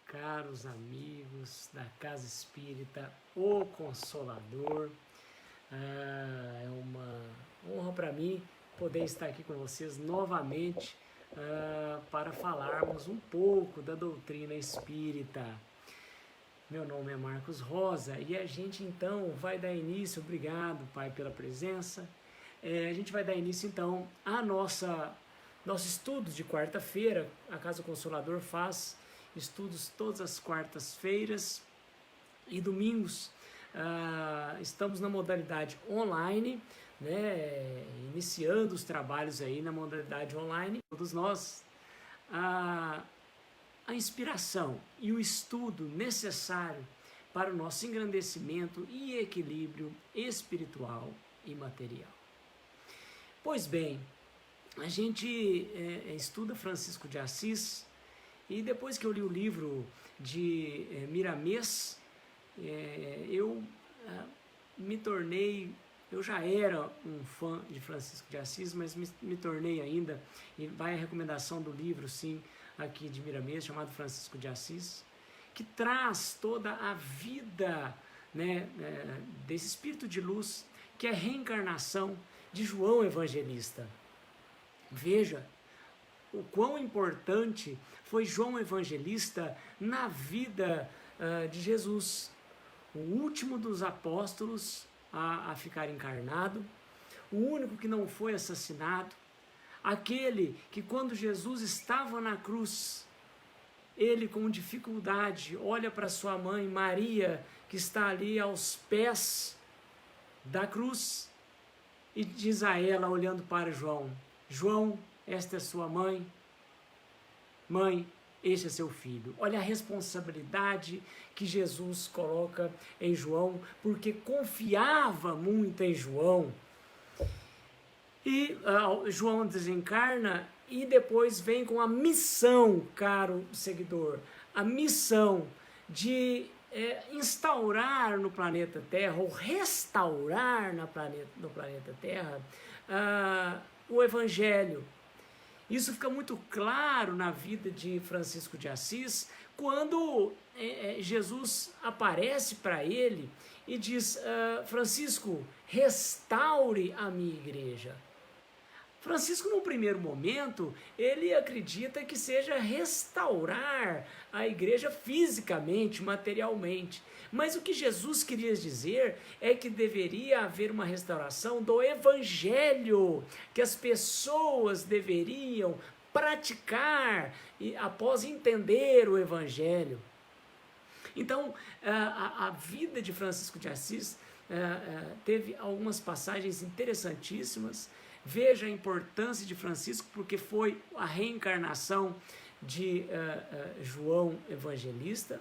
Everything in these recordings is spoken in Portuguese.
caros amigos da Casa Espírita O Consolador. É uma honra para mim poder estar aqui com vocês novamente para falarmos um pouco da doutrina espírita. Meu nome é Marcos Rosa e a gente então vai dar início, obrigado Pai pela presença, a gente vai dar início então a nosso estudo de quarta-feira. A Casa Consolador faz estudos todas as quartas-feiras e domingos. Estamos na modalidade online, né, iniciando os trabalhos aí na modalidade online. Todos nós, a inspiração e o estudo necessário para o nosso engrandecimento e equilíbrio espiritual e material. Pois bem, a gente estuda Francisco de Assis, e depois que eu li o livro de Miramês, eu já era um fã de Francisco de Assis, mas me tornei ainda, e vai a recomendação do livro, sim, aqui de Miramês, chamado Francisco de Assis, que traz toda a vida, né, desse espírito de luz, que é a reencarnação de João Evangelista. Veja o quão importante foi João Evangelista na vida de Jesus, o último dos apóstolos a ficar encarnado, o único que não foi assassinado, aquele que quando Jesus estava na cruz, ele com dificuldade olha para sua mãe Maria, que está ali aos pés da cruz, e diz a ela, olhando para João: João, esta é sua mãe. Mãe, este é seu filho. Olha a responsabilidade que Jesus coloca em João, porque confiava muito em João. E João desencarna e depois vem com a missão, caro seguidor, a missão de instaurar no planeta Terra, ou restaurar no planeta Terra, o Evangelho. Isso fica muito claro na vida de Francisco de Assis, quando Jesus aparece para ele e diz: Francisco, restaure a minha igreja. Francisco, num primeiro momento, ele acredita que seja restaurar a igreja fisicamente, materialmente. Mas o que Jesus queria dizer é que deveria haver uma restauração do Evangelho, que as pessoas deveriam praticar após entender o Evangelho. Então, a vida de Francisco de Assis teve algumas passagens interessantíssimas. Veja a importância de Francisco, porque foi a reencarnação de João Evangelista.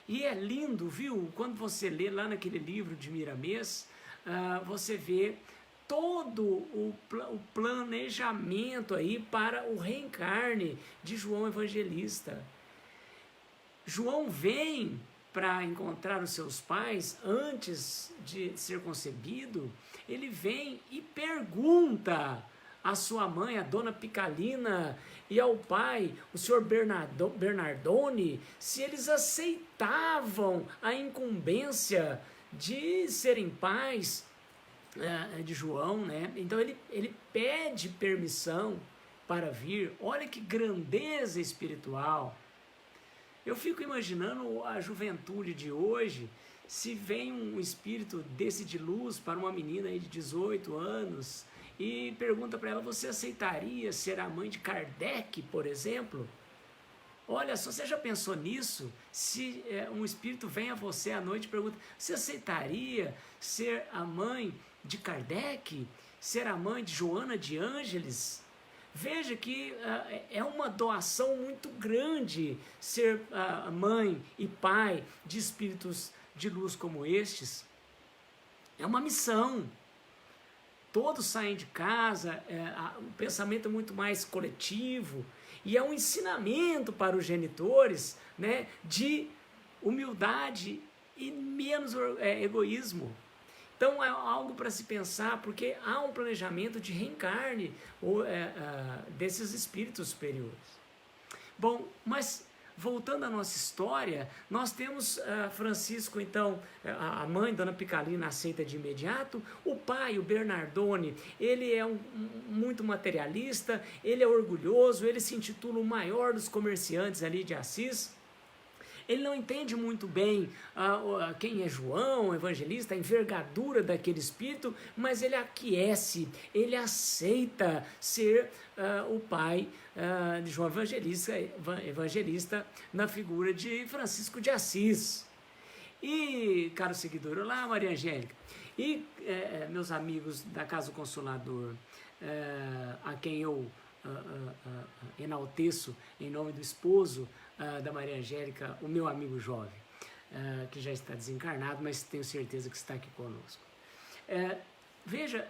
E é lindo, viu? Quando você lê lá naquele livro de Miramês, você vê todo o planejamento aí para o reencarne de João Evangelista. João vem para encontrar os seus pais antes de ser concebido. Ele vem e pergunta à sua mãe, a dona Picalina, e ao pai, o senhor Bernardone, se eles aceitavam a incumbência de serem pais de João, né? Então ele pede permissão para vir. Olha que grandeza espiritual. Eu fico imaginando a juventude de hoje, se vem um espírito desse de luz para uma menina aí de 18 anos e pergunta para ela: você aceitaria ser a mãe de Kardec, por exemplo? Olha só, você já pensou nisso? Se um espírito vem a você à noite e pergunta: você aceitaria ser a mãe de Kardec? Ser a mãe de Joana de Ângeles? Veja que é uma doação muito grande ser mãe e pai de espíritos de luz como estes. É uma missão. Todos saem de casa, o pensamento é muito mais coletivo, e é um ensinamento para os genitores, né, de humildade e menos egoísmo. Então é algo para se pensar, porque há um planejamento de reencarne desses espíritos superiores. Bom, mas voltando à nossa história, nós temos Francisco, então, a mãe, Dona Picalina, aceita de imediato. O pai, o Bernardone, ele é muito materialista, ele é orgulhoso, ele se intitula o maior dos comerciantes ali de Assis. Ele não entende muito bem quem é João, o evangelista, a envergadura daquele espírito, mas ele aquece, ele aceita ser o pai de João Evangelista na figura de Francisco de Assis. E, caro seguidor, olá Maria Angélica, e meus amigos da Casa do Consolador, a quem eu enalteço em nome do esposo da Maria Angélica, o meu amigo jovem, que já está desencarnado, mas tenho certeza que está aqui conosco. Veja,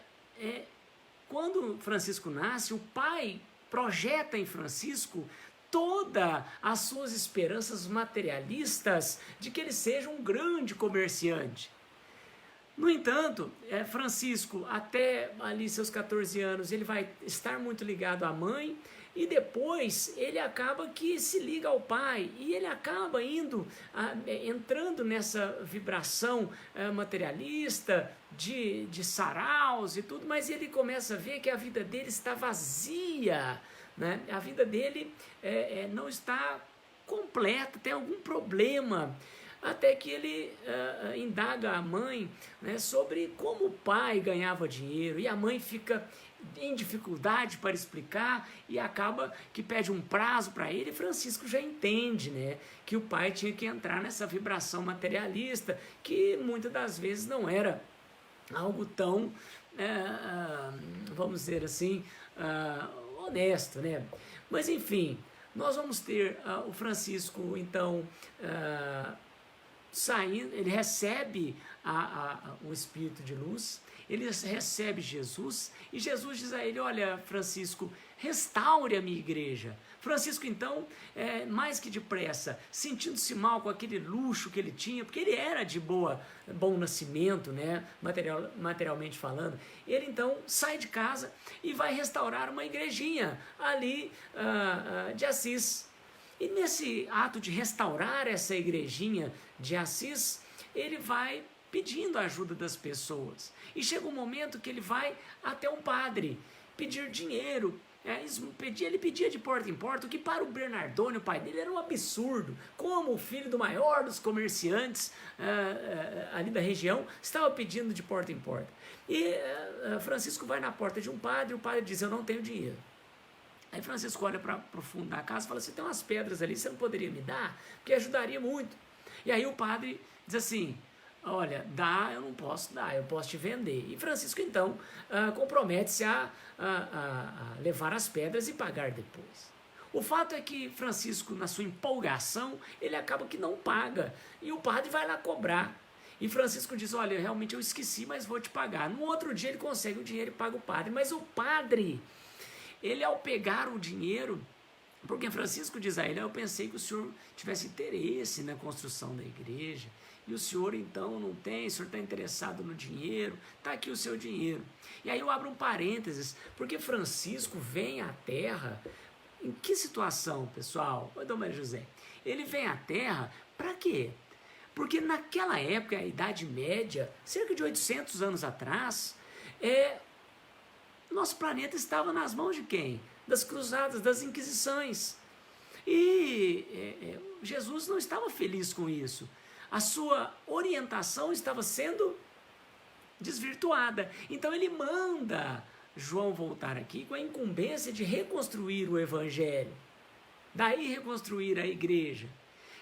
quando Francisco nasce, o pai projeta em Francisco todas as suas esperanças materialistas de que ele seja um grande comerciante. No entanto, Francisco, até ali seus 14 anos, ele vai estar muito ligado à mãe, e depois ele acaba que se liga ao pai, e ele acaba entrando nessa vibração materialista, de saraus e tudo, mas ele começa a ver que a vida dele está vazia, né? A vida dele não está completa, tem algum problema. Até que ele indaga a mãe, né, sobre como o pai ganhava dinheiro, e a mãe fica em dificuldade para explicar e acaba que pede um prazo para ele. E Francisco já entende, né, que o pai tinha que entrar nessa vibração materialista, que muitas das vezes não era algo tão, vamos dizer assim, honesto, né? Mas enfim, nós vamos ter o Francisco, então, saindo, ele recebe o Espírito de luz, ele recebe Jesus, e Jesus diz a ele: olha, Francisco, restaure a minha igreja. Francisco, então, mais que depressa, sentindo-se mal com aquele luxo que ele tinha, porque ele era de bom nascimento, né, materialmente falando, ele então sai de casa e vai restaurar uma igrejinha ali de Assis. E nesse ato de restaurar essa igrejinha de Assis, ele vai pedindo a ajuda das pessoas. E chega um momento que ele vai até um padre pedir dinheiro. Ele pedia de porta em porta, o que para o Bernardone, o pai dele, era um absurdo. Como o filho do maior dos comerciantes ali da região estava pedindo de porta em porta. E Francisco vai na porta de um padre, e o padre diz: eu não tenho dinheiro. Aí Francisco olha para o fundo da casa e fala assim: tem umas pedras ali, você não poderia me dar? Porque ajudaria muito. E aí o padre diz assim: olha, eu não posso dar, eu posso te vender. E Francisco então compromete-se a levar as pedras e pagar depois. O fato é que Francisco, na sua empolgação, ele acaba que não paga, e o padre vai lá cobrar. E Francisco diz: olha, realmente eu esqueci, mas vou te pagar. No outro dia ele consegue o dinheiro e paga o padre. Mas o padre, ele, ao pegar o dinheiro, porque Francisco diz a ele: eu pensei que o senhor tivesse interesse na construção da igreja, e o senhor então não tem, o senhor está interessado no dinheiro, está aqui o seu dinheiro. E aí eu abro um parênteses, porque Francisco vem à Terra, em que situação, pessoal? Oi, Dom Maria José. Ele vem à Terra para quê? Porque naquela época, a Idade Média, cerca de 800 anos atrás, nosso planeta estava nas mãos de quem? Das cruzadas, das inquisições. E Jesus não estava feliz com isso. A sua orientação estava sendo desvirtuada. Então ele manda João voltar aqui com a incumbência de reconstruir o Evangelho. Daí reconstruir a igreja.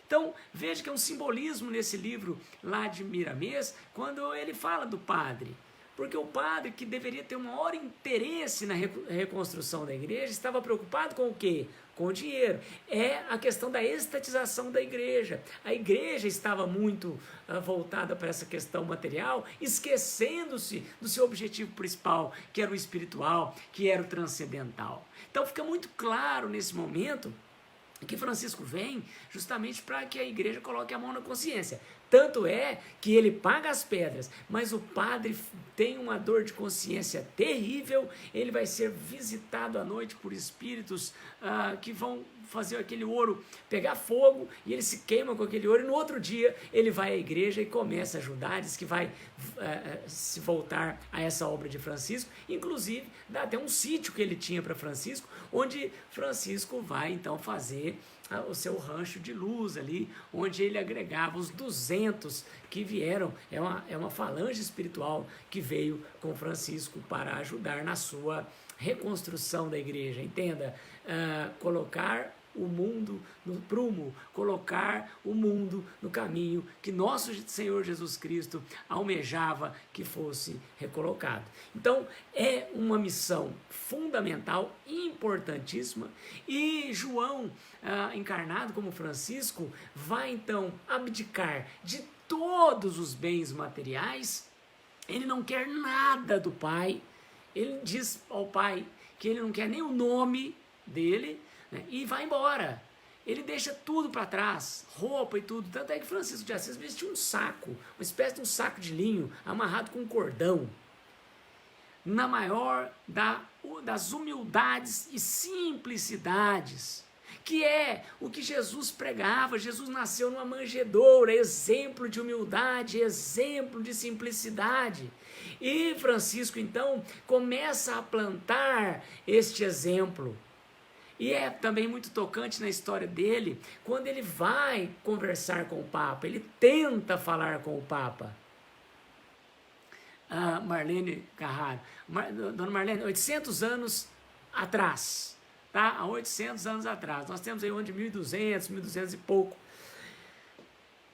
Então, veja que é um simbolismo nesse livro lá de Miramês, quando ele fala do padre. Porque o padre, que deveria ter um maior interesse na reconstrução da igreja, estava preocupado com o quê? Com o dinheiro. É a questão da estatização da igreja. A igreja estava muito voltada para essa questão material, esquecendo-se do seu objetivo principal, que era o espiritual, que era o transcendental. Então fica muito claro nesse momento que Francisco vem justamente para que a igreja coloque a mão na consciência. Tanto é que ele paga as pedras, mas o padre tem uma dor de consciência terrível, ele vai ser visitado à noite por espíritos que vão fazer aquele ouro pegar fogo, e ele se queima com aquele ouro, e no outro dia ele vai à igreja e começa a ajudar, diz que vai se voltar a essa obra de Francisco, inclusive dá até um sítio que ele tinha para Francisco, onde Francisco vai então fazer o seu rancho de luz ali, onde ele agregava os 200 que vieram, é uma falange espiritual que veio com Francisco para ajudar na sua reconstrução da igreja, entenda, colocar o mundo no prumo, colocar o mundo no caminho que nosso Senhor Jesus Cristo almejava que fosse recolocado. Então, é uma missão fundamental, importantíssima, e João, encarnado como Francisco, vai então abdicar de todos os bens materiais, ele não quer nada do Pai, ele diz ao Pai que ele não quer nem o nome dele, né, e vai embora. Ele deixa tudo para trás, roupa e tudo. Tanto é que Francisco de Assis vestia um saco, uma espécie de um saco de linho, amarrado com um cordão. Na maior das humildades e simplicidades, que é o que Jesus pregava. Jesus nasceu numa manjedoura, exemplo de humildade, exemplo de simplicidade. E Francisco, então, começa a plantar este exemplo. E é também muito tocante na história dele, quando ele vai conversar com o Papa, ele tenta falar com o Papa. Marlene Carraro, Dona Marlene, 800 anos atrás, tá? Há 800 anos atrás, nós temos aí onde 1200, 1200 e pouco.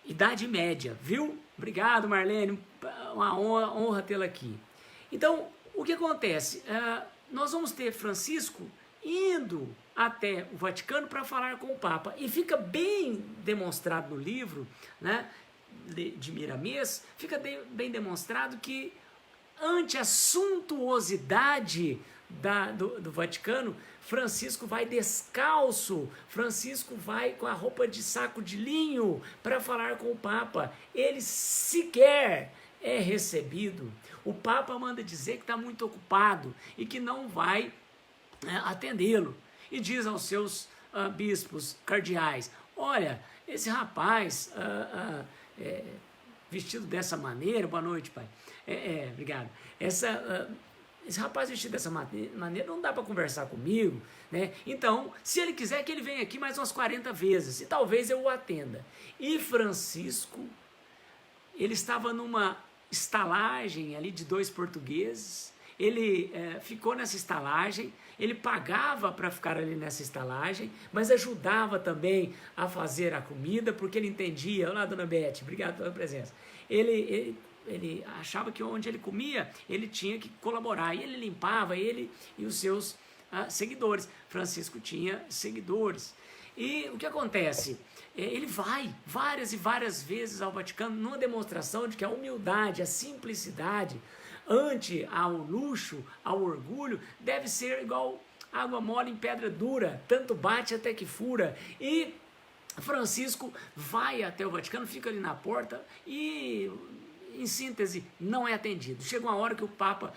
Idade média, viu? Obrigado, Marlene, uma honra tê-la aqui. Então, o que acontece? Nós vamos ter Francisco indo até o Vaticano para falar com o Papa, e fica bem demonstrado no livro, né, de Miramês, fica bem demonstrado que ante a suntuosidade do Vaticano, Francisco vai descalço, Francisco vai com a roupa de saco de linho para falar com o Papa, ele sequer é recebido. O Papa manda dizer que está muito ocupado e que não vai atendê-lo, e diz aos seus bispos cardeais: olha, esse rapaz vestido dessa maneira, boa noite, pai, obrigado, esse rapaz vestido dessa maneira não dá para conversar comigo, né? Então, se ele quiser que ele venha aqui mais umas 40 vezes, e talvez eu o atenda. E Francisco, ele estava numa estalagem ali de 2 portugueses, ele ficou nessa estalagem, ele pagava para ficar ali nessa estalagem, mas ajudava também a fazer a comida, porque ele entendia. Olá, dona Beth, obrigado pela presença. Ele achava que onde ele comia, ele tinha que colaborar, e ele limpava, ele e os seus seguidores. Francisco tinha seguidores. E o que acontece? Ele vai várias e várias vezes ao Vaticano, numa demonstração de que a humildade, a simplicidade, ante ao luxo, ao orgulho, deve ser igual água mole em pedra dura, tanto bate até que fura. E Francisco vai até o Vaticano, fica ali na porta e, em síntese, não é atendido. Chega uma hora que o Papa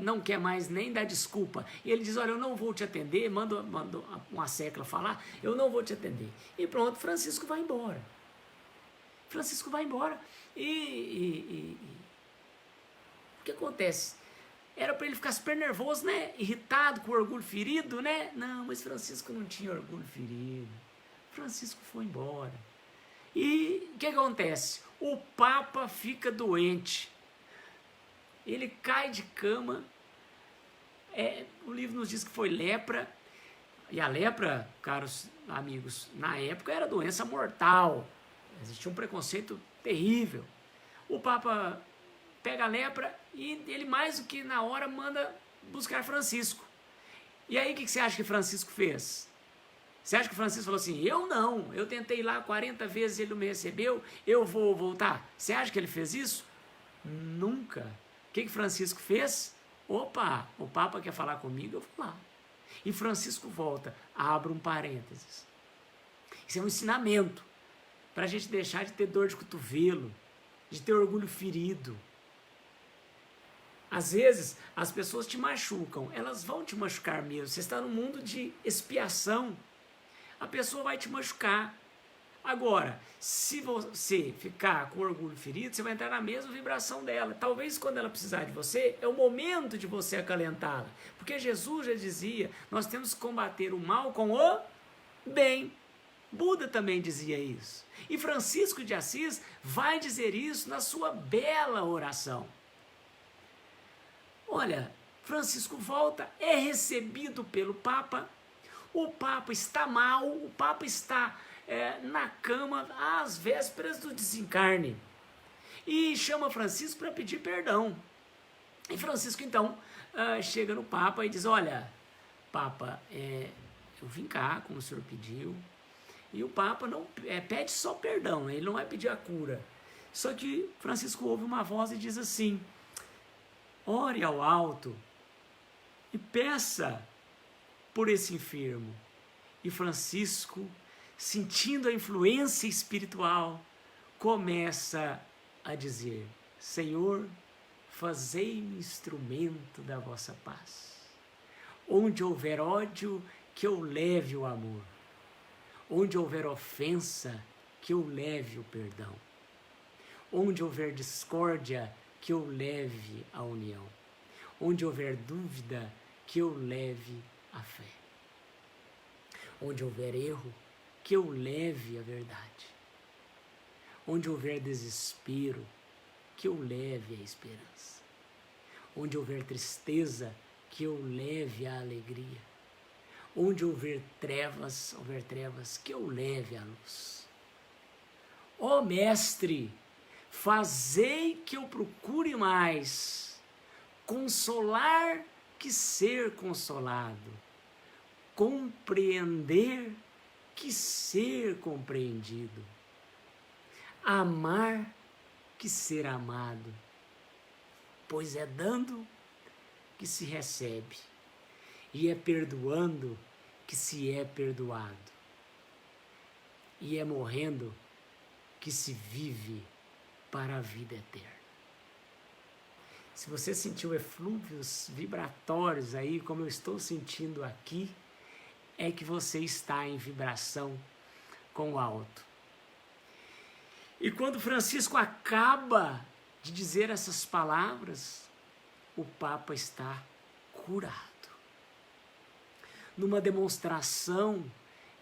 não quer mais nem dar desculpa, e ele diz: olha, eu não vou te atender, manda uma secla falar, eu não vou te atender. E pronto, Francisco vai embora. Francisco vai embora o que acontece? Era para ele ficar super nervoso, né? Irritado, com o orgulho ferido, né? Não, mas Francisco não tinha orgulho ferido. Francisco foi embora. E o que acontece? O Papa fica doente. Ele cai de cama. O livro nos diz que foi lepra. E a lepra, caros amigos, na época era doença mortal. Existia um preconceito terrível. O Papa pega a lepra e ele, mais do que na hora, manda buscar Francisco. E aí o que você acha que Francisco fez? Você acha que Francisco falou assim: eu não, eu tentei lá 40 vezes, ele não me recebeu, eu vou voltar? Você acha que ele fez isso? Nunca. O que Francisco fez? Opa, o Papa quer falar comigo, eu vou lá. E Francisco volta. Abro um parênteses. Isso é um ensinamento para a gente deixar de ter dor de cotovelo, de ter orgulho ferido. Às vezes, as pessoas te machucam, elas vão te machucar mesmo. Você está num mundo de expiação, a pessoa vai te machucar. Agora, se você ficar com orgulho ferido, você vai entrar na mesma vibração dela. Talvez quando ela precisar de você, é o momento de você acalentá-la. Porque Jesus já dizia, nós temos que combater o mal com o bem. Buda também dizia isso. E Francisco de Assis vai dizer isso na sua bela oração. Olha, Francisco volta, é recebido pelo Papa, o Papa está mal, o Papa está na cama às vésperas do desencarne. E chama Francisco para pedir perdão. E Francisco então chega no Papa e diz, olha, Papa, eu vim cá, como o senhor pediu, e o Papa não pede só perdão, ele não vai pedir a cura. Só que Francisco ouve uma voz e diz assim, ore ao alto e peça por esse enfermo. E Francisco, sentindo a influência espiritual, começa a dizer, Senhor, fazei-me instrumento da vossa paz. Onde houver ódio, que eu leve o amor. Onde houver ofensa, que eu leve o perdão. Onde houver discórdia, que eu leve a união. Onde houver dúvida, que eu leve a fé. Onde houver erro, que eu leve a verdade. Onde houver desespero, que eu leve a esperança. Onde houver tristeza, que eu leve a alegria. Onde houver trevas, que eu leve a luz. Ó Mestre, fazei que eu procure mais consolar que ser consolado, compreender que ser compreendido, amar que ser amado, pois é dando que se recebe, e é perdoando que se é perdoado, e é morrendo que se vive para a vida eterna. Se você sentiu eflúvios vibratórios aí, como eu estou sentindo aqui, é que você está em vibração com o alto. E quando Francisco acaba de dizer essas palavras, o Papa está curado. Numa demonstração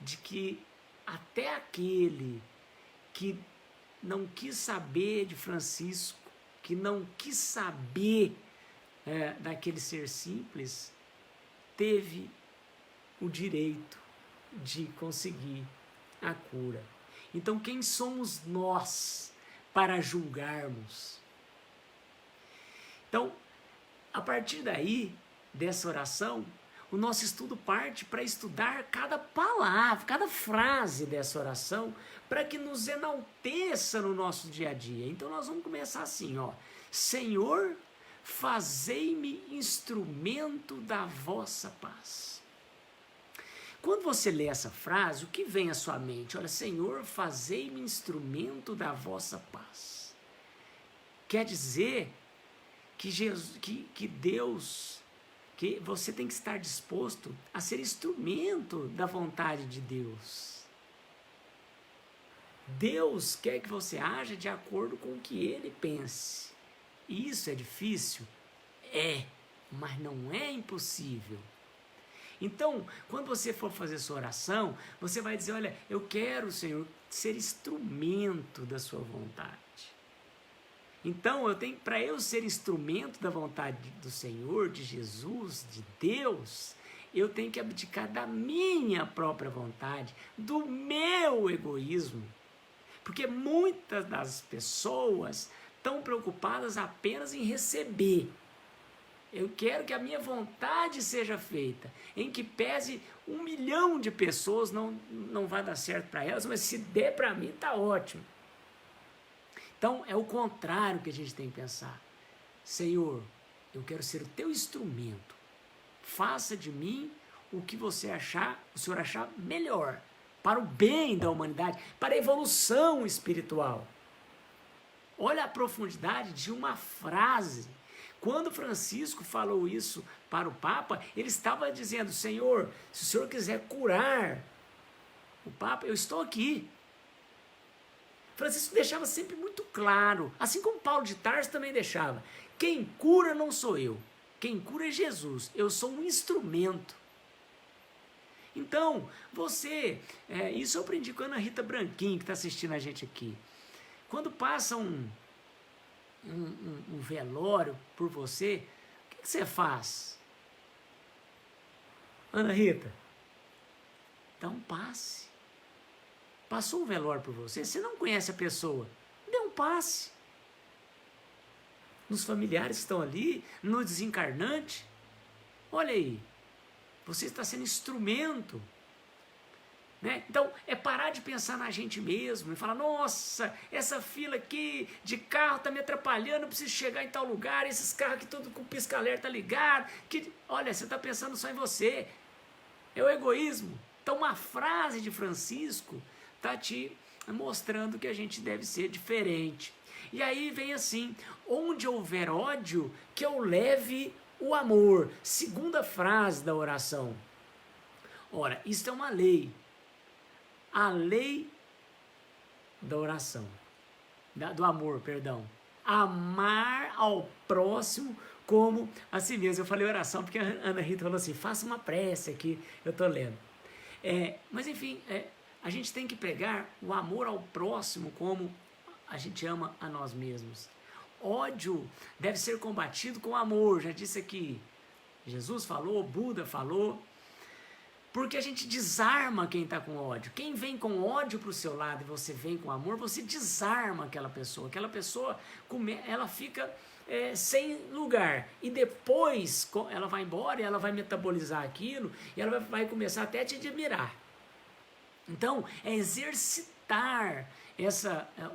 de que até aquele que não quis saber de Francisco, que não quis saber daquele ser simples, teve o direito de conseguir a cura. Então, quem somos nós para julgarmos? Então, a partir daí, dessa oração, o nosso estudo parte para estudar cada palavra, cada frase dessa oração, para que nos enalteça no nosso dia a dia. Então nós vamos começar assim, ó. Senhor, fazei-me instrumento da vossa paz. Quando você lê essa frase, o que vem à sua mente? Olha, Senhor, fazei-me instrumento da vossa paz. Quer dizer que Deus, que você tem que estar disposto a ser instrumento da vontade de Deus. Deus quer que você haja de acordo com o que Ele pense. Isso é difícil? É, mas não é impossível. Então, quando você for fazer sua oração, você vai dizer, olha, eu quero, Senhor, ser instrumento da sua vontade. Então, para eu ser instrumento da vontade do Senhor, de Jesus, de Deus, eu tenho que abdicar da minha própria vontade, do meu egoísmo. Porque muitas das pessoas estão preocupadas apenas em receber. Eu quero que a minha vontade seja feita, em que pese 1 milhão de pessoas, não vai dar certo para elas, mas se der para mim, está ótimo. Então, é o contrário que a gente tem que pensar. Senhor, eu quero ser o teu instrumento. Faça de mim o que o Senhor achar melhor para o bem da humanidade, para a evolução espiritual. Olha a profundidade de uma frase. Quando Francisco falou isso para o Papa, ele estava dizendo: Senhor, se o Senhor quiser curar o Papa, eu estou aqui. Francisco deixava sempre muito claro, assim como Paulo de Tarso também deixava: quem cura não sou eu, quem cura é Jesus, eu sou um instrumento. Então, isso eu aprendi com a Ana Rita Branquinho, que está assistindo a gente aqui. Quando passa um velório por você, o que você faz? Ana Rita, dá um passe. Passou um velório por você, você não conhece a pessoa, dê um passe. Nos familiares que estão ali, no desencarnante, olha aí, você está sendo instrumento. Né? Então, é parar de pensar na gente mesmo e falar: nossa, essa fila aqui de carro está me atrapalhando, eu preciso chegar em tal lugar, esses carros aqui tudo com pisca-alerta ligado. Olha, você está pensando só em você, é o egoísmo. Então, uma frase de Francisco está te mostrando que a gente deve ser diferente. E aí vem assim: onde houver ódio, que eu leve o amor. Segunda frase da oração. Ora, isso é uma lei. A lei da oração, do amor, perdão. Amar ao próximo como a si mesmo. Eu falei oração porque a Ana Rita falou assim: faça uma prece aqui, eu estou lendo. Mas enfim, a gente tem que pegar o amor ao próximo como a gente ama a nós mesmos. Ódio deve ser combatido com amor, já disse aqui. Jesus falou, Buda falou. Porque a gente desarma quem está com ódio. Quem vem com ódio para o seu lado e você vem com amor, você desarma aquela pessoa. Aquela pessoa, ela fica sem lugar. E depois ela vai embora e ela vai metabolizar aquilo e ela vai começar até a te admirar. Então, é exercitar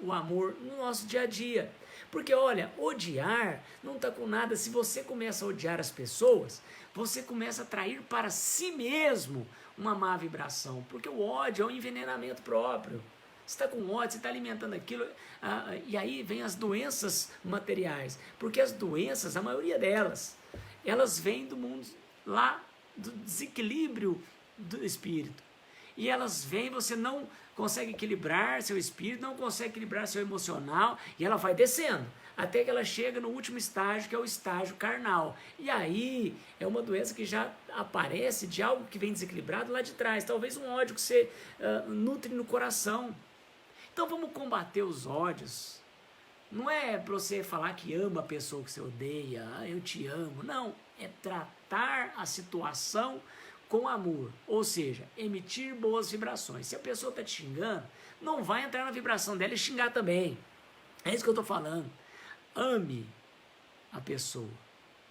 o amor no nosso dia a dia. Porque, olha, odiar não está com nada. Se você começa a odiar as pessoas, você começa a atrair para si mesmo uma má vibração. Porque o ódio é um envenenamento próprio. Você está com ódio, você está alimentando aquilo. E aí vem as doenças materiais. Porque as doenças, a maioria delas, elas vêm do mundo lá, do desequilíbrio do espírito. E elas vêm, você não consegue equilibrar seu espírito, não consegue equilibrar seu emocional, e ela vai descendo, até que ela chega no último estágio, que é o estágio carnal. E aí é uma doença que já aparece de algo que vem desequilibrado lá de trás, talvez um ódio que você nutre no coração. Então vamos combater os ódios. Não é para você falar que ama a pessoa que você odeia, eu te amo. Não, é tratar a situação com amor, ou seja, emitir boas vibrações. Se a pessoa está te xingando, não vai entrar na vibração dela e xingar também. É isso que eu estou falando. Ame a pessoa,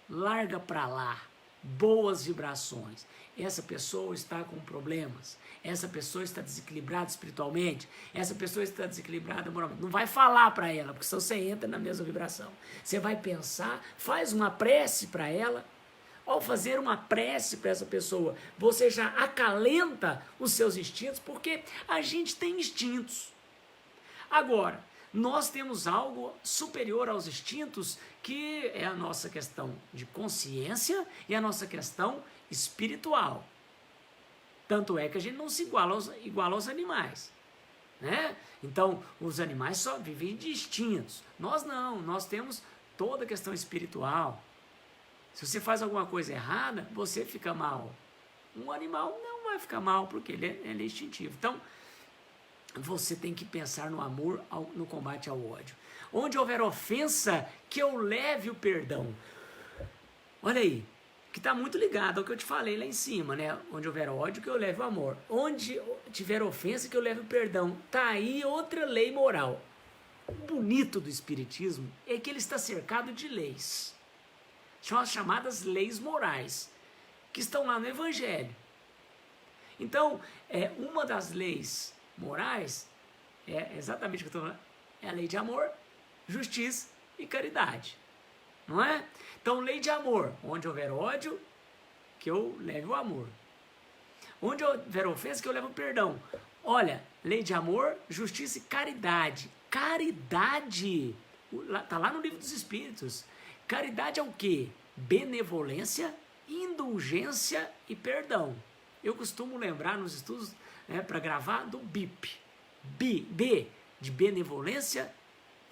larga para lá, boas vibrações. Essa pessoa está com problemas, essa pessoa está desequilibrada espiritualmente, essa pessoa está desequilibrada moralmente. Não vai falar para ela, porque senão você entra na mesma vibração. Você vai pensar, faz uma prece para ela. Ao fazer uma prece para essa pessoa, você já acalenta os seus instintos, porque a gente tem instintos. Agora, nós temos algo superior aos instintos, que é a nossa questão de consciência e a nossa questão espiritual. Tanto é que a gente não se iguala aos animais, né? Então, os animais só vivem de instintos. Nós não, nós temos toda a questão espiritual. Se você faz alguma coisa errada, você fica mal. Um animal não vai ficar mal, porque ele é instintivo. Então, você tem que pensar no amor, no combate ao ódio. Onde houver ofensa, que eu leve o perdão. Olha aí, que está muito ligado ao que eu te falei lá em cima, né? Onde houver ódio, que eu leve o amor. Onde tiver ofensa, que eu leve o perdão. Está aí outra lei moral. O bonito do Espiritismo é que ele está cercado de leis. São as chamadas leis morais, que estão lá no Evangelho. Então, uma das leis morais, é exatamente o que eu estou falando, é a lei de amor, justiça e caridade. Não é? Então, lei de amor, onde houver ódio, que eu leve o amor. Onde houver ofensa, que eu leve o perdão. Olha, lei de amor, justiça e caridade. Caridade, está lá no Livro dos Espíritos. Caridade é o quê? Benevolência, indulgência e perdão. Eu costumo lembrar nos estudos, para gravar, do BIP. B de benevolência,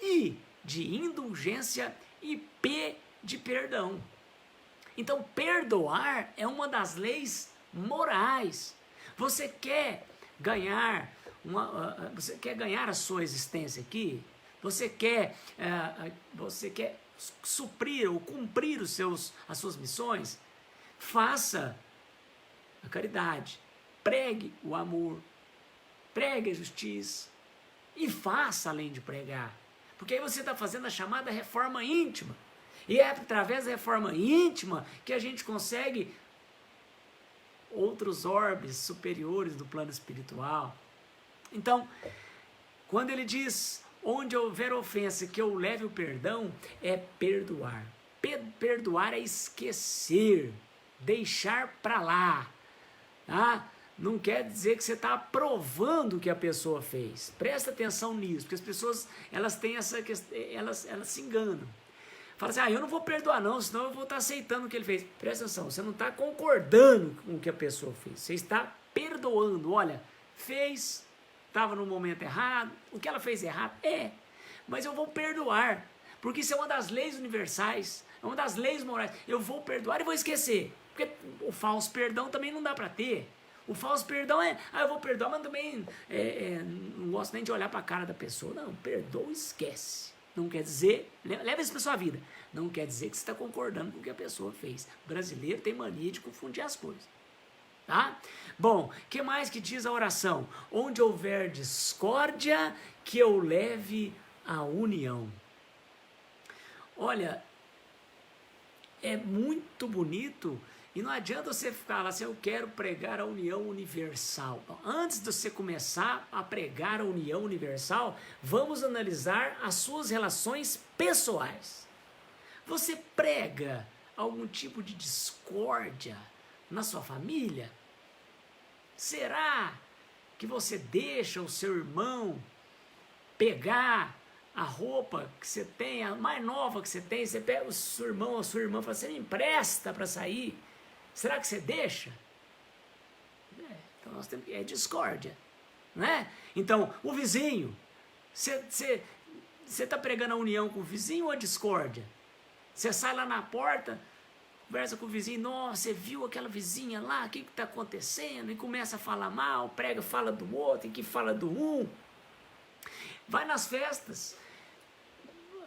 I de indulgência e P de perdão. Então, perdoar é uma das leis morais. Você quer ganhar a sua existência aqui? Você quer suprir ou cumprir as suas missões? Faça a caridade, pregue o amor, pregue a justiça e faça além de pregar. Porque aí você está fazendo a chamada reforma íntima. E é através da reforma íntima que a gente consegue outros orbes superiores do plano espiritual. Então, quando ele diz, onde houver ofensa que eu leve o perdão, é perdoar. Perdoar é esquecer, deixar para lá. Tá? Não quer dizer que você está aprovando o que a pessoa fez. Presta atenção nisso, porque as pessoas elas têm elas se enganam. Fala assim, eu não vou perdoar não, senão eu vou estar aceitando o que ele fez. Presta atenção, você não está concordando com o que a pessoa fez, você está perdoando. Olha, fez, estava no momento errado, o que ela fez errado, mas eu vou perdoar, porque isso é uma das leis universais, é uma das leis morais. Eu vou perdoar e vou esquecer, porque o falso perdão também não dá para ter. O falso perdão eu vou perdoar, mas também não gosto nem de olhar para a cara da pessoa. Não, perdoa e esquece. Não quer dizer, leva isso para sua vida, não quer dizer que você está concordando com o que a pessoa fez. O brasileiro tem mania de confundir as coisas. Tá? Bom, o que mais que diz a oração? Onde houver discórdia, que eu leve a união. Olha, é muito bonito. E não adianta você ficar lá assim, eu quero pregar a união universal. Antes de você começar a pregar a união universal, vamos analisar as suas relações pessoais. Você prega algum tipo de discórdia na sua família? Será que você deixa o seu irmão pegar a roupa que você tem, a mais nova que você tem, você pega o seu irmão ou a sua irmã e fala, você me empresta para sair? Será que você deixa? Então nós temos discórdia, né? Então, o vizinho, você está pregando a união com o vizinho ou a discórdia? Você sai lá na porta, conversa com o vizinho, nossa, você viu aquela vizinha lá, o que está acontecendo? E começa a falar mal, prega, fala do outro, e que fala do um. Vai nas festas,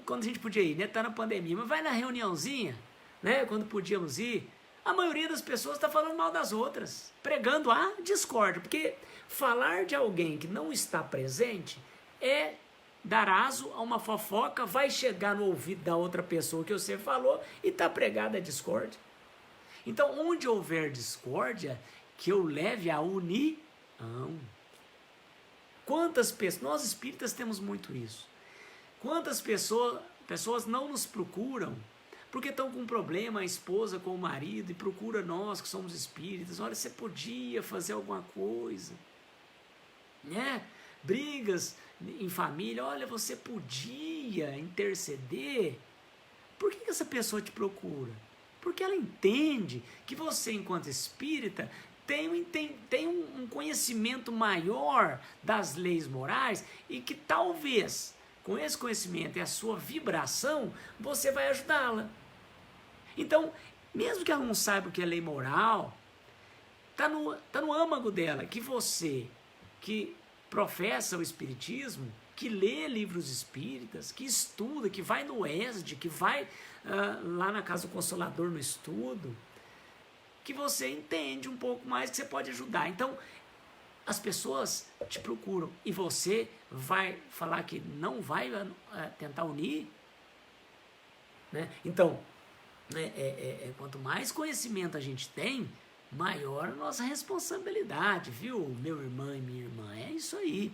quando a gente podia ir, né? Tá na pandemia, mas vai na reuniãozinha, né? Quando podíamos ir. A maioria das pessoas está falando mal das outras, pregando a discórdia, porque falar de alguém que não está presente é dar aso a uma fofoca, vai chegar no ouvido da outra pessoa que você falou e está pregada a discórdia. Então, onde houver discórdia, que eu leve a união. Quantas pessoas, nós espíritas temos muito isso, quantas pessoas não nos procuram, porque estão com um problema, a esposa com o marido, e procura nós que somos espíritas, olha, você podia fazer alguma coisa, né? Brigas em família, olha, você podia interceder. Por que essa pessoa te procura? Porque ela entende que você, enquanto espírita, tem um conhecimento maior das leis morais e que talvez, com esse conhecimento e a sua vibração, você vai ajudá-la. Então, mesmo que ela não saiba o que é lei moral, tá no âmago dela que você, que professa o espiritismo, que lê livros espíritas, que estuda, que vai no ESD, que vai lá na Casa do Consolador no estudo, que você entende um pouco mais, que você pode ajudar. Então, as pessoas te procuram e você vai falar que não vai tentar unir, né? Então, quanto mais conhecimento a gente tem, maior a nossa responsabilidade, viu, meu irmão e minha irmã? É isso aí.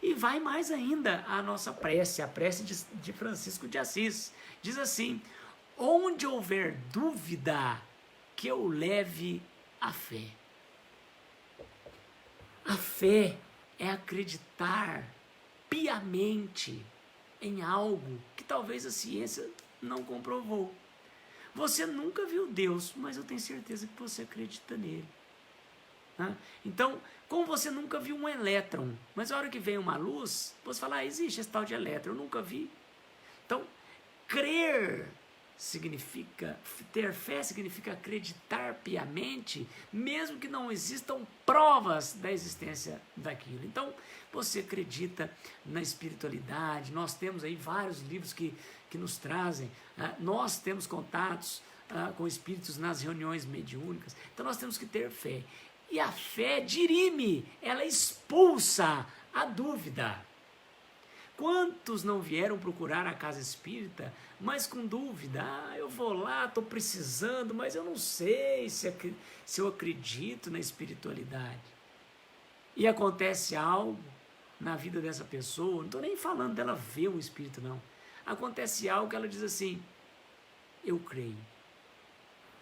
E vai mais ainda a nossa prece, a prece de Francisco de Assis. Diz assim: onde houver dúvida, que eu leve a fé. A fé é acreditar piamente em algo que talvez a ciência não comprovou. Você nunca viu Deus, mas eu tenho certeza que você acredita nele. Então, como você nunca viu um elétron, mas a hora que vem uma luz, você fala, existe esse tal de elétron, eu nunca vi. Então, crer significa, ter fé significa acreditar piamente, mesmo que não existam provas da existência daquilo. Então, você acredita na espiritualidade, nós temos aí vários livros que nos trazem, nós temos contatos com espíritos nas reuniões mediúnicas, então nós temos que ter fé. E a fé dirime, ela expulsa a dúvida. Quantos não vieram procurar a casa espírita, mas com dúvida? Eu vou lá, estou precisando, mas eu não sei se eu acredito na espiritualidade. E acontece algo na vida dessa pessoa, não estou nem falando dela ver o espírito, não. Acontece algo que ela diz assim, eu creio.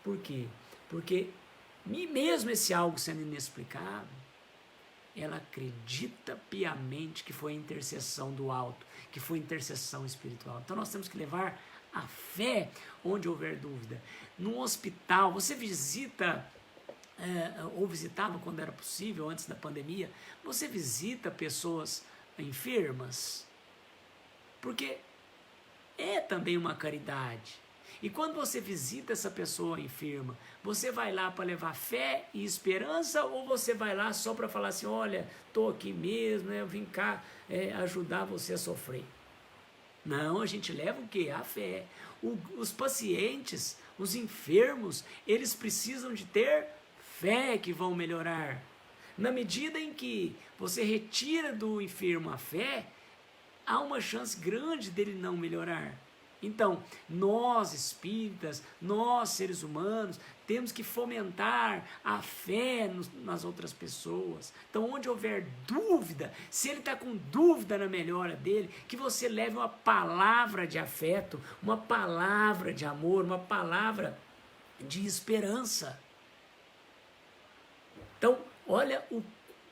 Por quê? Porque mesmo esse algo sendo inexplicável, ela acredita piamente que foi a intercessão do alto, que foi intercessão espiritual. Então nós temos que levar a fé onde houver dúvida. No hospital, você visita, ou visitava quando era possível, antes da pandemia, você visita pessoas enfermas, porque é também uma caridade. E quando você visita essa pessoa enferma, você vai lá para levar fé e esperança, ou você vai lá só para falar assim, olha, estou aqui mesmo, eu vim cá ajudar você a sofrer? Não, a gente leva o quê? A fé. Os pacientes, os enfermos, eles precisam de ter fé que vão melhorar. Na medida em que você retira do enfermo a fé, há uma chance grande dele não melhorar. Então, nós espíritas, nós seres humanos, temos que fomentar a fé nas outras pessoas. Então, onde houver dúvida, se ele está com dúvida na melhora dele, que você leve uma palavra de afeto, uma palavra de amor, uma palavra de esperança. Então, olha,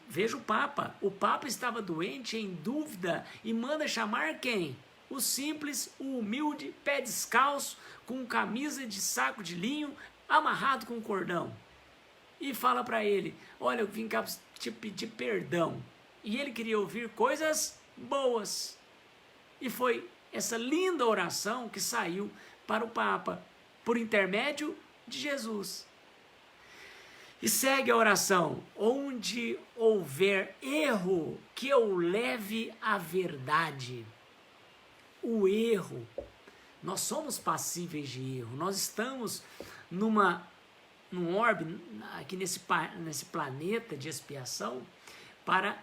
veja o Papa. O Papa estava doente, em dúvida, e manda chamar quem? O simples, o humilde, pé descalço, com camisa de saco de linho, amarrado com cordão. E fala para ele, olha, eu vim cá te pedir perdão. E ele queria ouvir coisas boas. E foi essa linda oração que saiu para o Papa, por intermédio de Jesus. E segue a oração, onde houver erro, que eu leve a verdade. O erro, nós somos passíveis de erro, nós estamos num orbe, aqui nesse planeta de expiação, para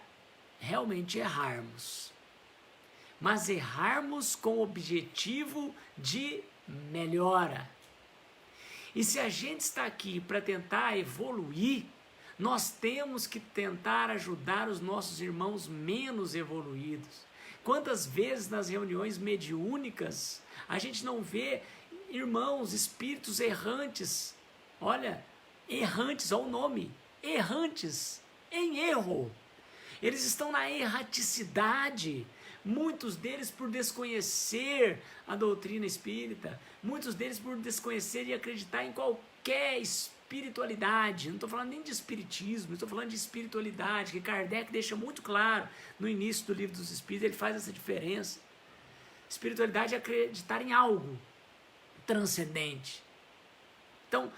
realmente errarmos. Mas errarmos com o objetivo de melhora. E se a gente está aqui para tentar evoluir, nós temos que tentar ajudar os nossos irmãos menos evoluídos. Quantas vezes nas reuniões mediúnicas a gente não vê irmãos, espíritos errantes, olha, errantes, olha o nome, errantes, em erro. Eles estão na erraticidade, muitos deles por desconhecer a doutrina espírita, muitos deles por desconhecer e acreditar em qualquer espiritualidade. Não estou falando nem de espiritismo, estou falando de espiritualidade, que Kardec deixa muito claro no início do Livro dos Espíritos, ele faz essa diferença. Espiritualidade é acreditar em algo transcendente. Então,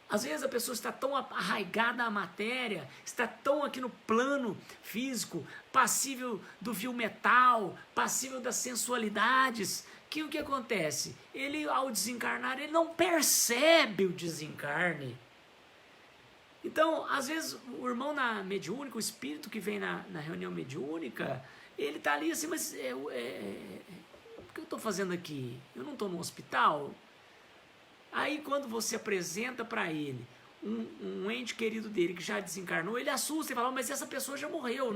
às vezes a pessoa está tão arraigada à matéria, está tão aqui no plano físico, passível do vil metal, passível das sensualidades, que o que acontece? Ele, ao desencarnar, ele não percebe o desencarne. Então, às vezes, o irmão na mediúnica, o espírito que vem na reunião mediúnica, ele está ali assim, mas o que eu estou fazendo aqui? Eu não estou no hospital? Aí, quando você apresenta para ele um ente querido dele que já desencarnou, ele assusta e fala, mas essa pessoa já morreu.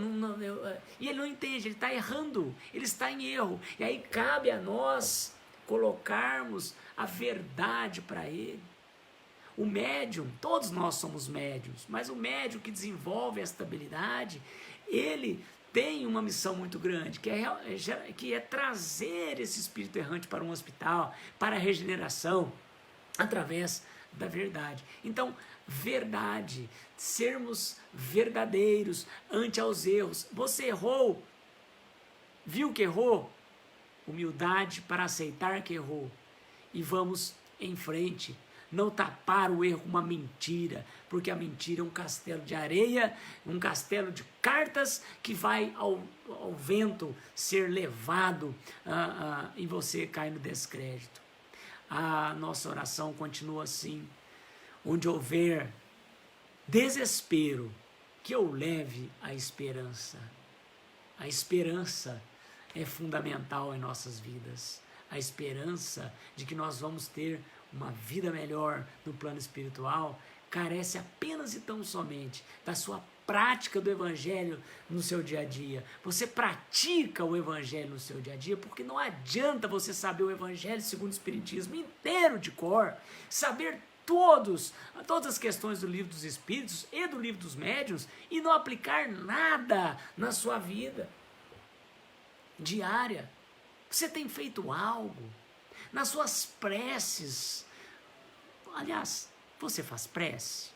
E ele não entende, ele está errando, ele está em erro. E aí cabe a nós colocarmos a verdade para ele. O médium, todos nós somos médiums, mas o médium que desenvolve essa estabilidade, ele tem uma missão muito grande, que é trazer esse espírito errante para um hospital, para a regeneração, através da verdade. Então, verdade, sermos verdadeiros ante aos erros. Você errou, viu que errou? Humildade para aceitar que errou. E vamos em frente. Não tapar o erro com uma mentira, porque a mentira é um castelo de areia, um castelo de cartas que vai ao vento ser levado e você cai no descrédito. A nossa oração continua assim: onde houver desespero, que eu leve a esperança. A esperança é fundamental em nossas vidas. A esperança de que nós vamos ter uma vida melhor no plano espiritual carece apenas e tão somente da sua prática do Evangelho no seu dia a dia. Você pratica o Evangelho no seu dia a dia, porque não adianta você saber o Evangelho segundo o Espiritismo inteiro de cor, saber todas as questões do Livro dos Espíritos e do Livro dos Médiuns e não aplicar nada na sua vida diária. Você tem feito algo nas suas preces? Aliás, você faz prece?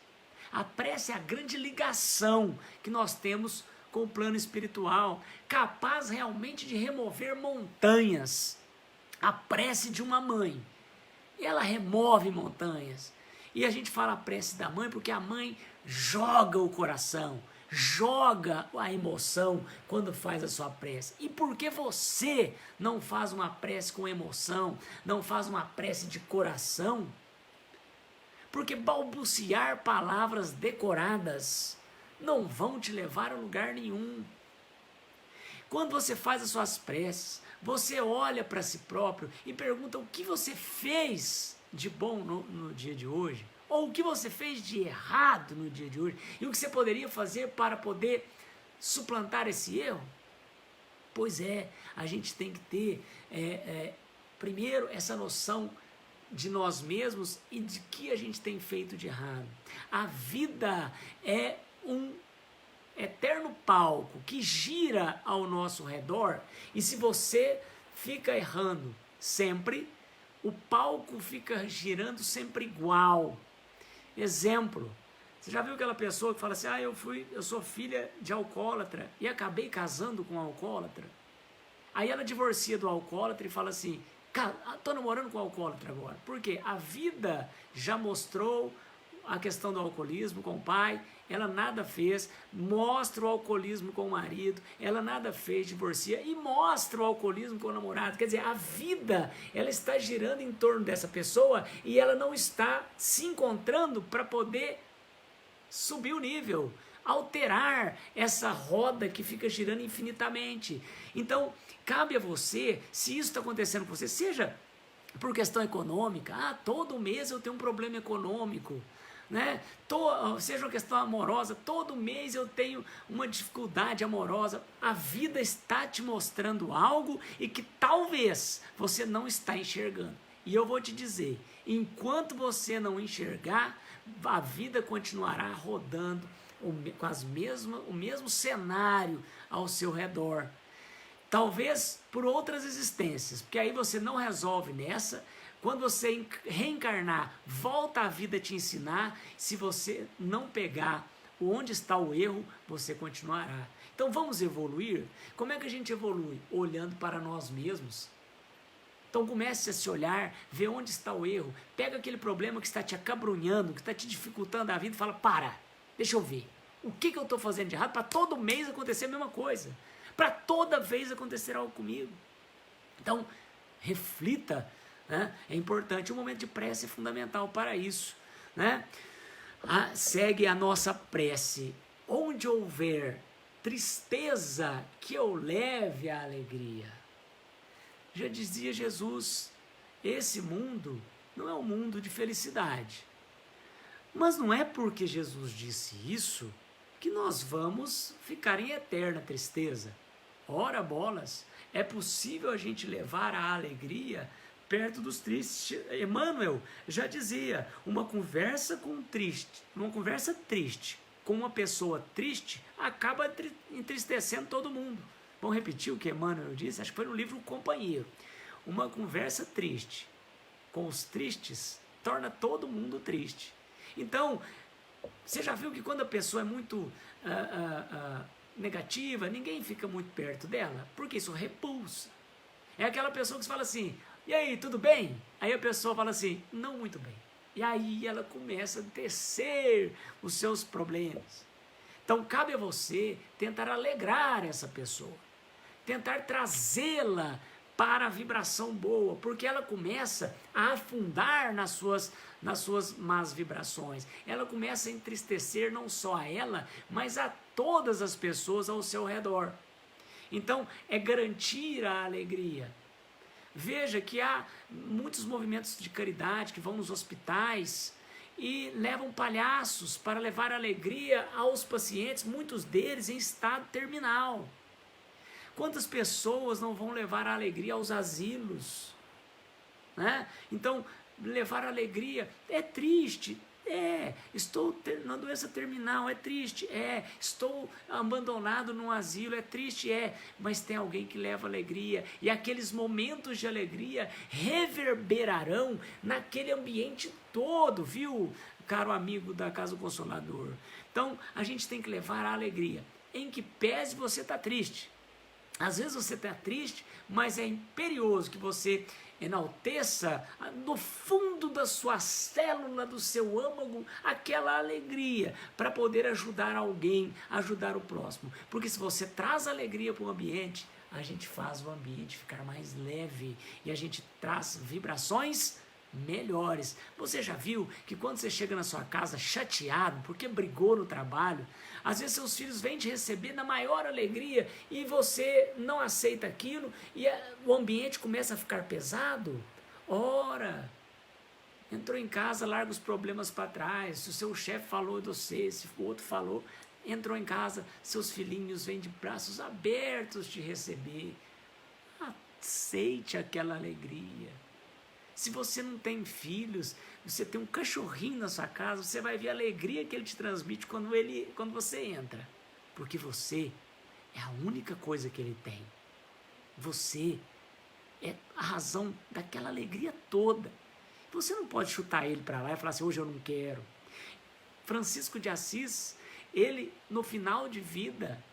A prece é a grande ligação que nós temos com o plano espiritual, capaz realmente de remover montanhas. A prece de uma mãe, ela remove montanhas. E a gente fala a prece da mãe porque a mãe joga o coração, joga a emoção quando faz a sua prece. E por que você não faz uma prece com emoção, não faz uma prece de coração? Porque balbuciar palavras decoradas não vão te levar a lugar nenhum. Quando você faz as suas preces, você olha para si próprio e pergunta o que você fez de bom no dia de hoje, ou o que você fez de errado no dia de hoje, e o que você poderia fazer para poder suplantar esse erro. Pois é, a gente tem que ter, primeiro, essa noção de nós mesmos e de que a gente tem feito de errado. A vida é um eterno palco que gira ao nosso redor, e se você fica errando sempre, o palco fica girando sempre igual. Exemplo, você já viu aquela pessoa que fala assim: eu sou filha de alcoólatra e acabei casando com um alcoólatra? Aí ela divorcia do alcoólatra e fala assim: estou namorando com o alcoólatra agora. Por quê? A vida já mostrou a questão do alcoolismo com o pai, ela nada fez, mostra o alcoolismo com o marido, ela nada fez, divorcia, e mostra o alcoolismo com o namorado. Quer dizer, a vida, ela está girando em torno dessa pessoa e ela não está se encontrando para poder subir o nível, alterar essa roda que fica girando infinitamente. Então, cabe a você, se isso está acontecendo com você, seja por questão econômica, todo mês eu tenho um problema econômico, né? Seja uma questão amorosa, todo mês eu tenho uma dificuldade amorosa. A vida está te mostrando algo e que talvez você não está enxergando. E eu vou te dizer, enquanto você não enxergar, a vida continuará rodando com o mesmo cenário ao seu redor. Talvez por outras existências, porque aí você não resolve nessa. Quando você reencarnar, volta a vida te ensinar. Se você não pegar onde está o erro, você continuará. Então vamos evoluir? Como é que a gente evolui? Olhando para nós mesmos. Então comece a se olhar, ver onde está o erro. Pega aquele problema que está te acabrunhando, que está te dificultando a vida e fala: deixa eu ver. O que eu estou fazendo de errado para todo mês acontecer a mesma coisa? Para toda vez acontecer algo comigo? Então, reflita. Né? É importante, o momento de prece é fundamental para isso. Né? Segue a nossa prece: onde houver tristeza, que eu leve a alegria. Já dizia Jesus, esse mundo não é um mundo de felicidade. Mas não é porque Jesus disse isso que nós vamos ficar em eterna tristeza. Ora bolas, é possível a gente levar a alegria perto dos tristes. Emmanuel já dizia, uma conversa triste com uma pessoa triste, acaba entristecendo todo mundo. Vamos repetir o que Emmanuel disse? Acho que foi no livro O Companheiro. Uma conversa triste com os tristes torna todo mundo triste. Então, você já viu que quando a pessoa é muito negativa, ninguém fica muito perto dela? Porque isso repulsa. É aquela pessoa que você fala assim, e aí, tudo bem? Aí a pessoa fala assim, não muito bem. E aí ela começa a tecer os seus problemas. Então, cabe a você tentar alegrar essa pessoa, tentar trazê-la para a vibração boa, porque ela começa a afundar nas suas más vibrações. Ela começa a entristecer não só a ela, mas a todas as pessoas ao seu redor. Então, é garantir a alegria. Veja que há muitos movimentos de caridade que vão nos hospitais e levam palhaços para levar alegria aos pacientes, muitos deles em estado terminal. Quantas pessoas não vão levar a alegria aos asilos? Né? Então, levar alegria é triste. Estou na doença terminal, é triste, estou abandonado num asilo, é triste, mas tem alguém que leva alegria, e aqueles momentos de alegria reverberarão naquele ambiente todo, viu, caro amigo da Casa do Consolador? Então, a gente tem que levar a alegria, em que pese você está triste. Às vezes você está triste, mas é imperioso que você enalteça no fundo da sua célula, do seu âmago, aquela alegria para poder ajudar alguém, ajudar o próximo. Porque se você traz alegria para o ambiente, a gente faz o ambiente ficar mais leve e a gente traz vibrações melhores. Você já viu que quando você chega na sua casa chateado porque brigou no trabalho, às vezes seus filhos vêm te receber na maior alegria e você não aceita aquilo e o ambiente começa a ficar pesado? Ora, entrou em casa, larga os problemas para trás. Se o seu chefe falou de você, se o outro falou, entrou em casa, seus filhinhos vêm de braços abertos te receber. Aceite aquela alegria. Se você não tem filhos, você tem um cachorrinho na sua casa, você vai ver a alegria que ele te transmite quando você entra. Porque você é a única coisa que ele tem. Você é a razão daquela alegria toda. Você não pode chutar ele para lá e falar assim, hoje eu não quero. Francisco de Assis, ele no final de vida,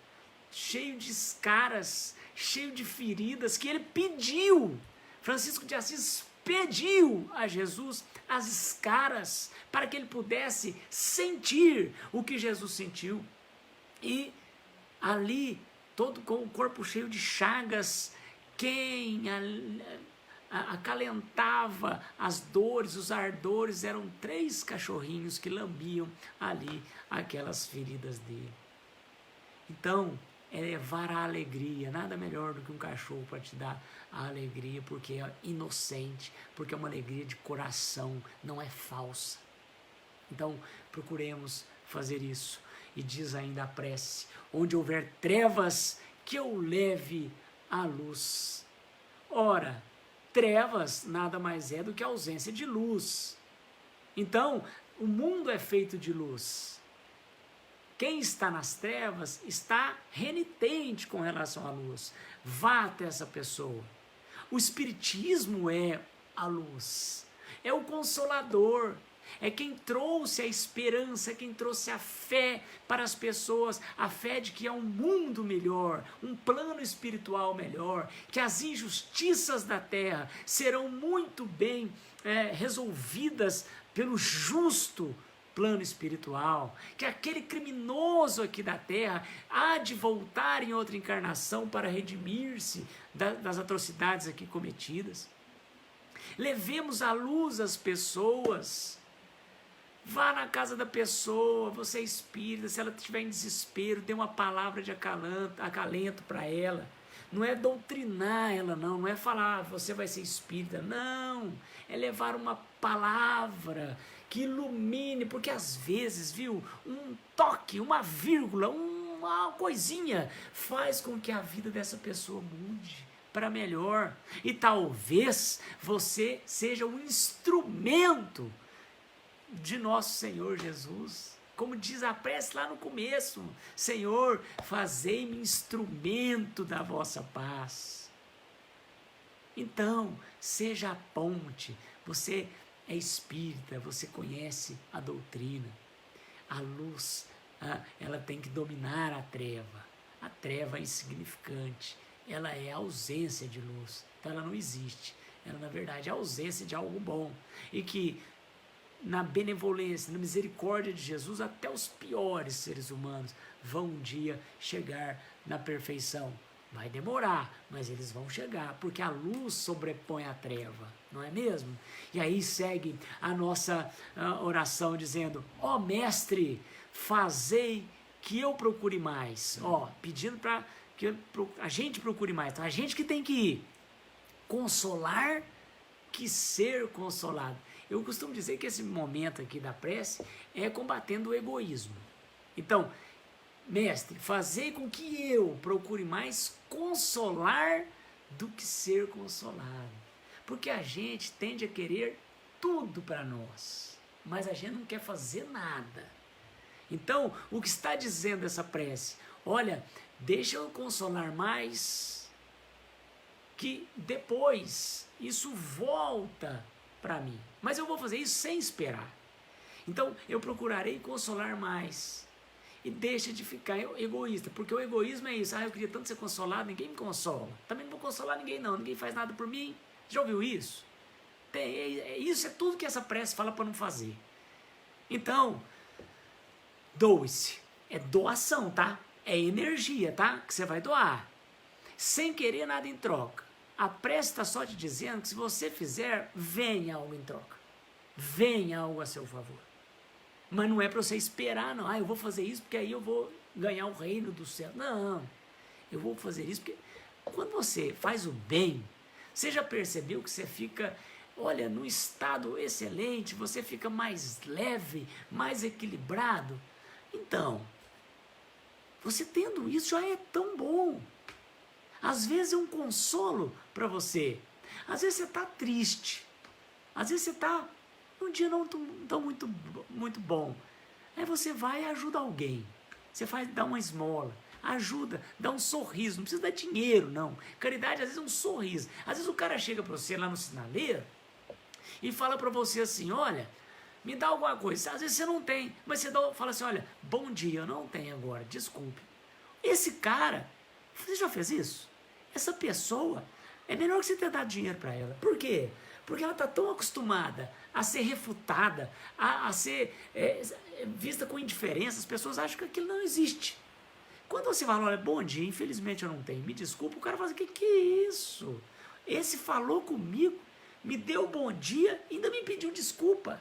cheio de escaras, cheio de feridas, que ele pediu. Francisco de Assis pediu a Jesus as escaras para que ele pudesse sentir o que Jesus sentiu. E ali, todo com o corpo cheio de chagas, quem acalentava as dores, os ardores, eram 3 cachorrinhos que lambiam ali aquelas feridas dele. Então, é levar a alegria, nada melhor do que um cachorro para te dar a alegria, porque é inocente, porque é uma alegria de coração, não é falsa. Então, procuremos fazer isso. E diz ainda a prece, onde houver trevas, que eu leve a luz. Ora, trevas nada mais é do que a ausência de luz. Então, o mundo é feito de luz. Quem está nas trevas está renitente com relação à luz. Vá até essa pessoa. O Espiritismo é a luz, é o Consolador, é quem trouxe a esperança, é quem trouxe a fé para as pessoas, a fé de que há um mundo melhor, um plano espiritual melhor, que as injustiças da terra serão muito bem resolvidas pelo justo plano espiritual, que aquele criminoso aqui da terra há de voltar em outra encarnação para redimir-se das atrocidades aqui cometidas. Levemos a luz às pessoas. Vá na casa da pessoa, você é espírita, se ela estiver em desespero, dê uma palavra de acalento para ela. Não é doutrinar ela, não é falar, você vai ser espírita, não. É levar uma palavra que ilumine, porque às vezes, viu, um toque, uma vírgula, uma coisinha faz com que a vida dessa pessoa mude para melhor. E talvez você seja um instrumento de nosso Senhor Jesus Como diz a prece lá no começo: Senhor, fazei-me instrumento da vossa paz. Então, seja a ponte. Você é espírita, você conhece a doutrina. A luz, ela tem que dominar a treva. A treva é insignificante, ela é a ausência de luz, então ela não existe. Ela, na verdade, é a ausência de algo bom. E que, na benevolência, na misericórdia de Jesus, até os piores seres humanos vão um dia chegar na perfeição. Vai demorar, mas eles vão chegar, porque a luz sobrepõe a treva, não é mesmo? E aí segue a nossa oração dizendo: ó mestre, fazei que eu procure mais. Pedindo para que a gente procure mais. Então, a gente que tem que ir. Consolar que ser consolado. Eu costumo dizer que esse momento aqui da prece é combatendo o egoísmo. Então, mestre, fazei com que eu procure mais consolar do que ser consolado. Porque a gente tende a querer tudo para nós, mas a gente não quer fazer nada. Então, o que está dizendo essa prece? Olha, deixa eu consolar mais, que depois isso volta para mim. Mas eu vou fazer isso sem esperar. Então, eu procurarei consolar mais. E deixa de ficar egoísta, porque o egoísmo é isso. Eu queria tanto ser consolado, ninguém me consola. Também não vou consolar ninguém não, ninguém faz nada por mim. Já ouviu isso? Isso é tudo que essa prece fala para não fazer. Então, doe-se. É doação, tá? É energia, tá? Que você vai doar. Sem querer nada em troca. A prece está só te dizendo que se você fizer, venha algo em troca. Venha algo a seu favor. Mas não é para você esperar, não. Eu vou fazer isso porque aí eu vou ganhar o reino do céu. Não, eu vou fazer isso porque quando você faz o bem, você já percebeu que você fica, olha, num estado excelente, você fica mais leve, mais equilibrado. Então, você tendo isso já é tão bom. Às vezes é um consolo para você. Às vezes você está triste. Às vezes você está num dia não tão muito bom. Aí você vai e ajuda alguém. Você dá uma esmola. Ajuda, dá um sorriso. Não precisa dar dinheiro, não. Caridade, às vezes, é um sorriso. Às vezes o cara chega para você lá no sinaleiro e fala para você assim: olha, me dá alguma coisa. Às vezes você não tem, mas você fala assim: olha, bom dia, eu não tenho agora, desculpe. Esse cara, você já fez isso? Essa pessoa, é melhor que você ter dado dinheiro para ela. Por quê? Porque ela está tão acostumada a ser refutada, a ser vista com indiferença. As pessoas acham que aquilo não existe. Quando você fala: olha, bom dia, infelizmente eu não tenho, me desculpa, o cara fala assim: que é isso? Esse falou comigo, me deu bom dia, ainda me pediu desculpa.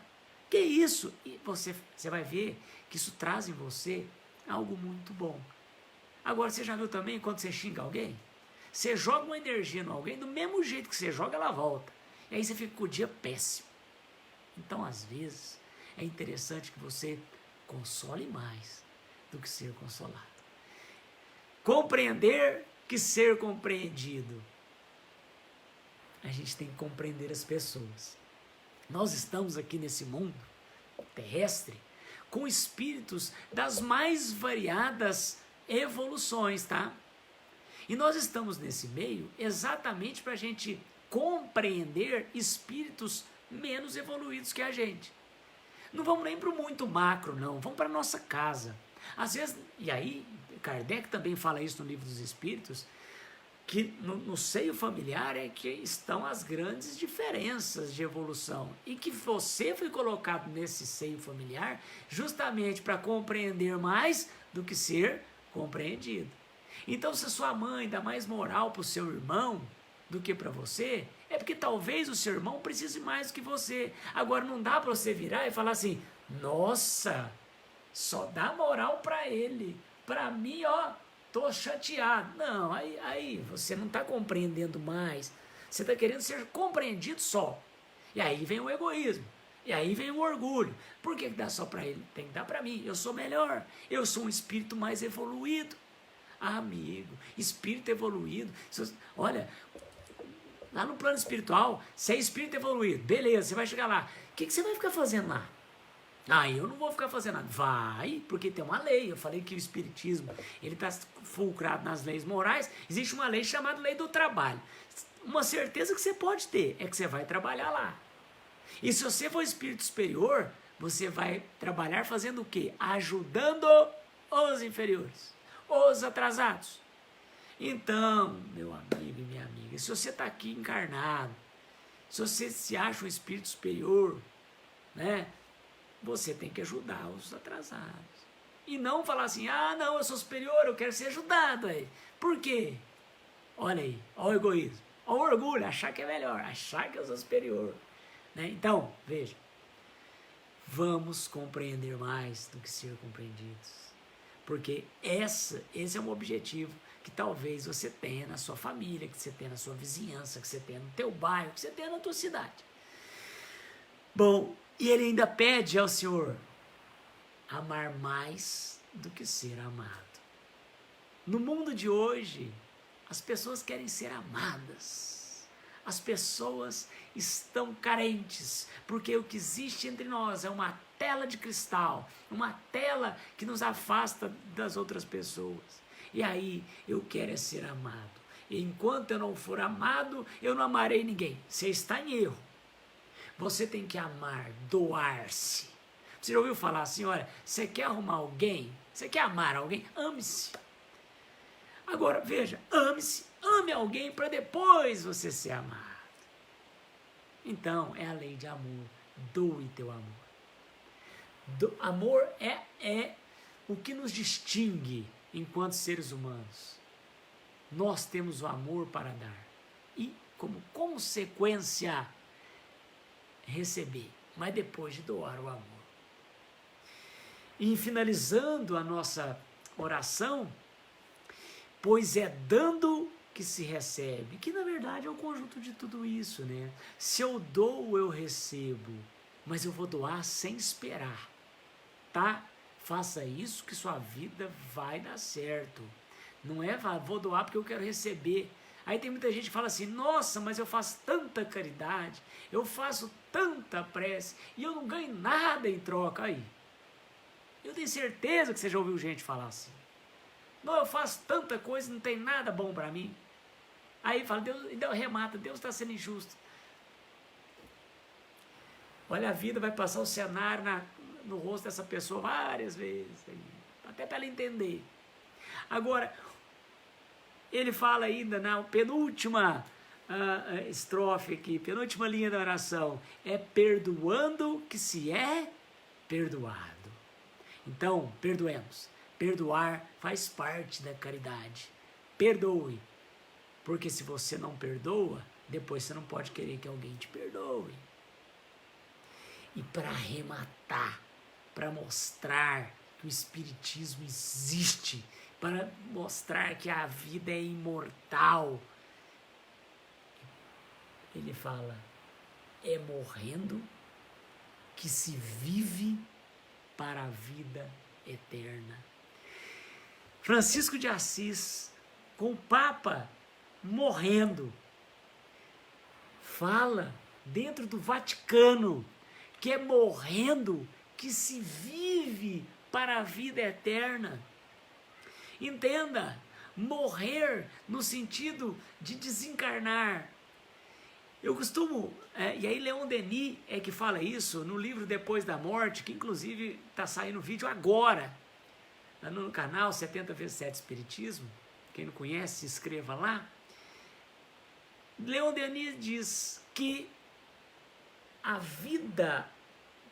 Que é isso? E você vai ver que isso traz em você algo muito bom. Agora, você já viu também quando você xinga alguém? Você joga uma energia em alguém, do mesmo jeito que você joga, ela volta. E aí você fica com o dia péssimo. Então, às vezes, é interessante que você console mais do que ser consolado. Compreender que ser compreendido. A gente tem que compreender as pessoas. Nós estamos aqui nesse mundo terrestre com espíritos das mais variadas evoluções, tá? E nós estamos nesse meio exatamente para a gente compreender espíritos menos evoluídos que a gente. Não vamos nem para o muito macro, não. Vamos para a nossa casa. Às vezes, e aí, Kardec também fala isso no Livro dos Espíritos, que no seio familiar é que estão as grandes diferenças de evolução. E que você foi colocado nesse seio familiar justamente para compreender mais do que ser compreendido. Então, se a sua mãe dá mais moral para o seu irmão do que para você, é porque talvez o seu irmão precise mais do que você. Agora, não dá para você virar e falar assim: nossa, só dá moral para ele. Para mim, tô chateado. Não, aí você não está compreendendo mais. Você está querendo ser compreendido só. E aí vem o egoísmo. E aí vem o orgulho. Por que dá só para ele? Tem que dar para mim. Eu sou melhor. Eu sou um espírito mais evoluído. Amigo, espírito evoluído. Olha, lá no plano espiritual, você é espírito evoluído. Beleza, você vai chegar lá. O que você vai ficar fazendo lá? Ah, eu não vou ficar fazendo nada. Vai, porque tem uma lei. Eu falei que o espiritismo, ele está fulcrado nas leis morais. Existe uma lei chamada lei do trabalho. Uma certeza que você pode ter é que você vai trabalhar lá. E se você for espírito superior, você vai trabalhar fazendo o quê? Ajudando os inferiores, os atrasados. Então, meu amigo e minha amiga, se você está aqui encarnado, se você se acha um espírito superior, né? Você tem que ajudar os atrasados. E não falar assim, ah, não, eu sou superior, eu quero ser ajudado. Aí. Por quê? Olha aí, olha o egoísmo, olha o orgulho, achar que é melhor, achar que eu sou superior. Né? Então, veja, vamos compreender mais do que ser compreendidos. Porque esse é um objetivo que talvez você tenha na sua família, que você tenha na sua vizinhança, que você tenha no teu bairro, que você tenha na tua cidade. Bom, e ele ainda pede ao Senhor amar mais do que ser amado. No mundo de hoje, as pessoas querem ser amadas. As pessoas estão carentes, porque o que existe entre nós é uma tela de cristal, uma tela que nos afasta das outras pessoas. E aí, eu quero é ser amado. E enquanto eu não for amado, eu não amarei ninguém. Você está em erro. Você tem que amar, doar-se. Você já ouviu falar assim, olha, você quer arrumar alguém? Você quer amar alguém? Ame-se. Agora, veja, ame-se, ame alguém para depois você ser amado. Então, é a lei de amor. Doe teu amor. Amor é o que nos distingue enquanto seres humanos. Nós temos o amor para dar. E, como consequência, receber, mas depois de doar o amor. E finalizando a nossa oração, pois é dando que se recebe, que na verdade é o conjunto de tudo isso, né? Se eu dou, eu recebo, mas eu vou doar sem esperar, tá? Faça isso que sua vida vai dar certo. Não é, vou doar porque eu quero receber. Aí tem muita gente que fala assim, nossa, mas eu faço tanta caridade, eu faço tanta prece e eu não ganho nada em troca. Aí, eu tenho certeza que você já ouviu gente falar assim. Não, eu faço tanta coisa e não tem nada bom para mim. Aí fala, Deus remata, Deus está sendo injusto. Olha, a vida vai passar o cenário no rosto dessa pessoa várias vezes, até para ela entender. Agora, ele fala ainda na penúltima estrofe aqui, penúltima linha da oração, é perdoando que se é perdoado. Então, perdoemos. Perdoar faz parte da caridade. Perdoe, porque se você não perdoa, depois você não pode querer que alguém te perdoe. E para arrematar, para mostrar que o Espiritismo existe, para mostrar que a vida é imortal, ele fala, é morrendo que se vive para a vida eterna. Francisco de Assis, com o Papa morrendo, fala dentro do Vaticano que é morrendo que se vive para a vida eterna. Entenda, morrer no sentido de desencarnar. Eu costumo, e aí Leon Denis é que fala isso no livro Depois da Morte, que inclusive está saindo vídeo agora, no canal 70x7 Espiritismo. Quem não conhece, se inscreva lá. Leon Denis diz que a vida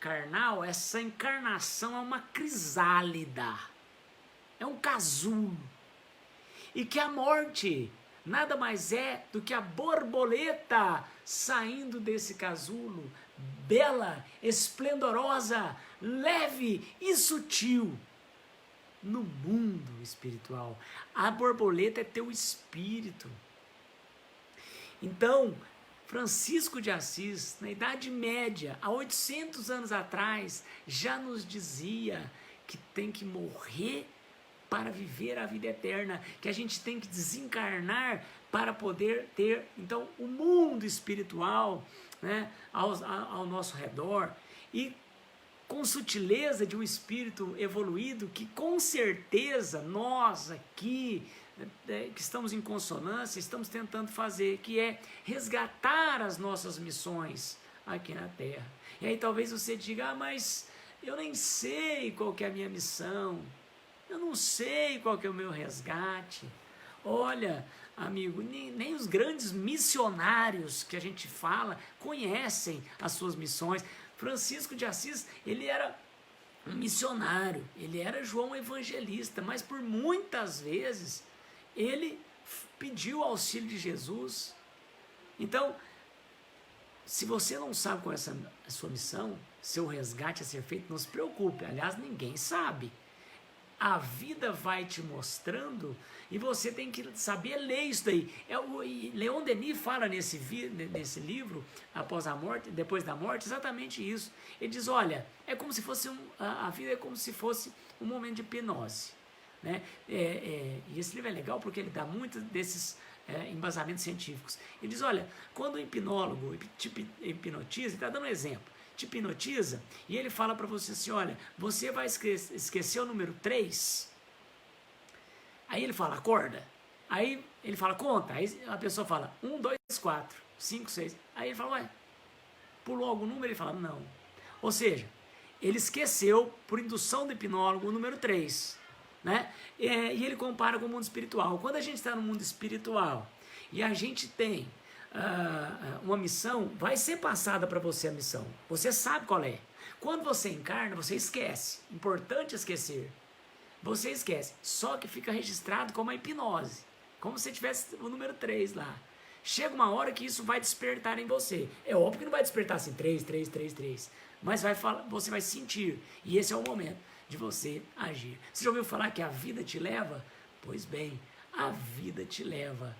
carnal, essa encarnação é uma crisálida, é um casulo, e que a morte nada mais é do que a borboleta saindo desse casulo, bela, esplendorosa, leve e sutil. No mundo espiritual, a borboleta é teu espírito. Então, Francisco de Assis, na Idade Média, há 800 anos atrás, já nos dizia que tem que morrer para viver a vida eterna, que a gente tem que desencarnar para poder ter, então, o mundo espiritual, né, ao nosso redor. E com sutileza de um espírito evoluído, que com certeza nós aqui, que estamos em consonância, estamos tentando fazer, que é resgatar as nossas missões aqui na Terra. E aí talvez você diga, mas eu nem sei qual que é a minha missão, eu não sei qual que é o meu resgate. Olha, amigo, nem os grandes missionários que a gente fala conhecem as suas missões. Francisco de Assis, ele era um missionário, ele era João Evangelista, mas por muitas vezes ele pediu o auxílio de Jesus. Então, se você não sabe qual é a sua missão, seu resgate a ser feito, não se preocupe, aliás, ninguém sabe. A vida vai te mostrando e você tem que saber ler isso daí. Leon Denis fala nesse livro, Após a Morte, Depois da Morte, exatamente isso. Ele diz, olha, é como se fosse a vida é como se fosse um momento de hipnose. Né? E esse livro é legal porque ele dá muitos desses embasamentos científicos. Ele diz, olha, quando o hipnólogo te hipnotiza, ele está dando um exemplo, te hipnotiza, e ele fala para você assim, olha, você vai esquecer o número 3, aí ele fala, acorda, aí ele fala, conta, aí a pessoa fala, 1, 2, 4, 5, 6, aí ele fala, ué, pulou algum número? Ele fala, não. Ou seja, ele esqueceu, por indução do hipnólogo, o número 3, né? E ele compara com o mundo espiritual. Quando a gente está no mundo espiritual e a gente tem uma missão, vai ser passada para você a missão. Você sabe qual é. Quando você encarna, você esquece. Importante esquecer. Você esquece. Só que fica registrado como a hipnose. Como se tivesse o número 3 lá. Chega uma hora que isso vai despertar em você. É óbvio que não vai despertar assim, 3, 3, 3, 3. Mas você vai sentir. E esse é o momento de você agir. Você já ouviu falar que a vida te leva? Pois bem, a vida te leva.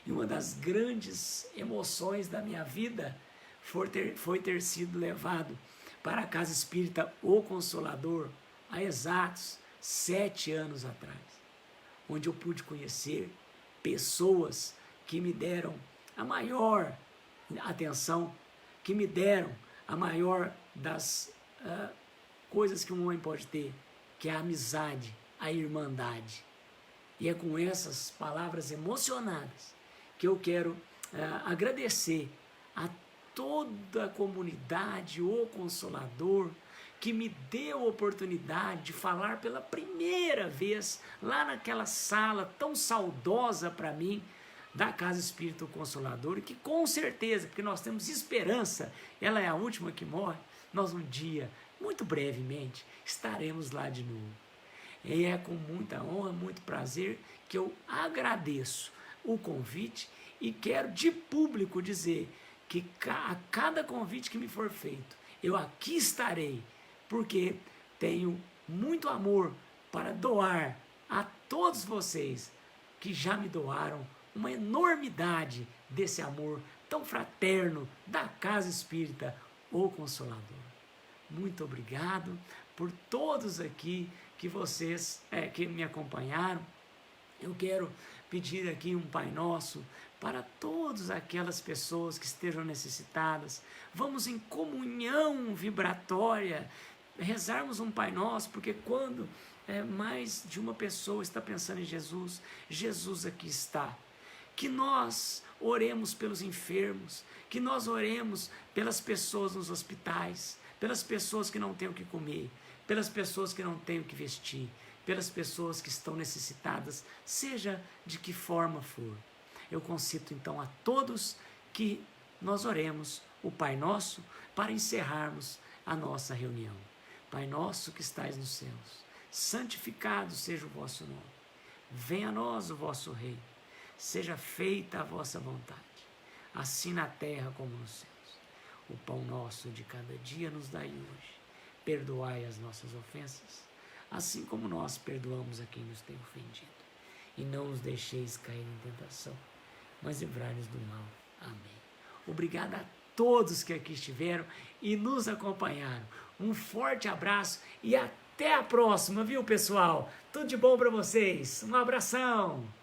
E uma das grandes emoções da minha vida foi ter sido levado para a Casa Espírita O Consolador há exatos 7 anos atrás, onde eu pude conhecer pessoas que me deram a maior atenção, que me deram a maior das coisas que um homem pode ter, que é a amizade, a irmandade. E é com essas palavras emocionadas que eu quero agradecer a toda a comunidade, o Consolador, que me deu a oportunidade de falar pela primeira vez lá naquela sala tão saudosa para mim, da Casa Espírita Consolador, e que com certeza, porque nós temos esperança, ela é a última que morre, nós um dia, muito brevemente, estaremos lá de novo. E é com muita honra, muito prazer que eu agradeço o convite e quero de público dizer que a cada convite que me for feito, eu aqui estarei, porque tenho muito amor para doar a todos vocês que já me doaram uma enormidade desse amor tão fraterno da Casa Espírita O Consolador. Muito obrigado por todos aqui que vocês que me acompanharam. Eu quero pedir aqui um Pai Nosso para todas aquelas pessoas que estejam necessitadas. Vamos em comunhão vibratória rezarmos um Pai Nosso, porque quando mais de uma pessoa está pensando em Jesus, Jesus aqui está. Que nós oremos pelos enfermos, que nós oremos pelas pessoas nos hospitais, pelas pessoas que não têm o que comer, pelas pessoas que não têm o que vestir, pelas pessoas que estão necessitadas, seja de que forma for. Eu concito então a todos que nós oremos o Pai Nosso para encerrarmos a nossa reunião. Pai nosso que estais nos céus, santificado seja o vosso nome. Venha a nós o vosso reino. Seja feita a vossa vontade, assim na terra como nos céus. O pão nosso de cada dia nos dai hoje. Perdoai as nossas ofensas, assim como nós perdoamos a quem nos tem ofendido. E não nos deixeis cair em tentação, mas livrai-nos do mal. Amém. Obrigado a todos que aqui estiveram e nos acompanharam. Um forte abraço e até a próxima, viu, pessoal? Tudo de bom para vocês. Um abração.